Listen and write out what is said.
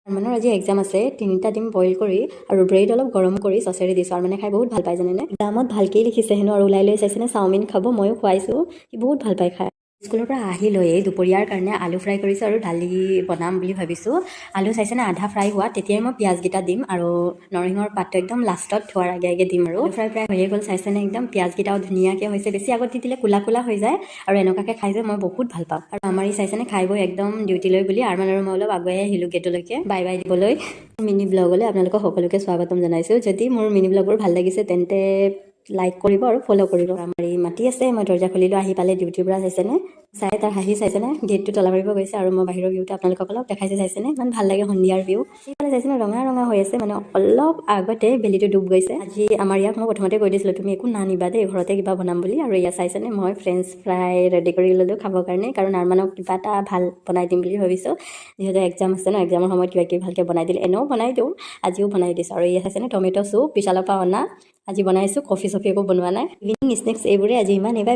আৰমানৰ আজি এক্সাম আছে 3টা ডিম বইল কৰি আৰু ব্ৰেড অলপ গৰম কৰি চচেৰে দিছোঁ আৰু মানে খাই বহুত ভাল পায় জানেনে এক্সামত ভালকেই লিখিছে হেনো আৰু ওলাই লৈ চাইছেনে চাওমিন খাব ময়ো খুৱাইছোঁ সি বহুত ভাল পায় খাই স্কুলৰ পৰা আহি লৈয়ে দুপৰীয়াৰ কাৰণে আলু ফ্ৰাই কৰিছোঁ আৰু দালি বনাম বুলি ভাবিছোঁ আলু চাইছেনে আধা ফ্ৰাই হোৱা তেতিয়াই মই পিঁয়াজকেইটা দিম আৰু নৰসিংহৰ পাতটো একদম লাষ্টত থোৱাৰ আগে আগে দিম আৰু ফ্ৰাই হৈয়ে গ'ল চাইছেনে একদম পিঁয়াজকেইটাও ধুনীয়াকৈ হৈছে বেছি আগত দি দিলে কোলা কোলা হৈ যায় আৰু এনেকুৱাকৈ খাই যে মই বহুত ভাল পাওঁ আৰু আমাৰ ই চাইছেনে খাই বৈ একদম ডিউটিলৈ বুলি আৰমান আৰু মই অলপ আগুৱাই আহিলোঁ গেটলৈকে বাই বাই দিবলৈ মিনি ব্লগলৈ আপোনালোকক সকলোকে স্বাগতম জনাইছোঁ যদি মোৰ মিনি ব্লগবোৰ ভাল লাগিছে তেন্তে লাইক কৰিব আৰু ফ'ল' কৰিব আমাৰ ই মাতি আছে মই দৰ্জা খুলিলোঁ আহি পালে ডিউটিৰ পৰা চাইছেনে চাই তাৰ হাঁহি চাইছেনে গেটটো তলা মাৰিব গৈছে আৰু মই বাহিৰৰ ভিউটো আপোনালোকক অলপ দেখাইছে চাইছেনে ইমান ভাল লাগে সন্ধিয়াৰ ভিউ সেইফালে চাইছেনে ৰঙা ৰঙা হৈ আছে মানে অলপ আগতে বেলিটো ডুব গৈছে আজি আমাৰ ইয়াক মই প্ৰথমতে কৈ দিছিলোঁ তুমি একো নানিবা দেই ঘৰতে কিবা বনাম বুলি আৰু ইয়াত চাইছেনে মই ফ্ৰেঞ্চ ফ্ৰাই ৰেডি কৰি ল'লোঁ খাবৰ কাৰণে কাৰণ আৰমানক কিবা এটা ভাল বনাই দিম বুলি ভাবিছোঁ যিহেতু এক্সাম আছে ন এক্সামৰ সময়ত কিবা কিবি ভালকৈ বনাই দিলে এনেও বনাই দিওঁ আজিও বনাই দিছোঁ আৰু ইয়াত চাইছেনে টমেট' চুপ বিশালৰ পৰা অনা আজি বনাইছোঁ কফি চফি একো বনোৱা নাই ইভিনিং স্নেক্স এইবোৰে আজি ইমান এইবাৰ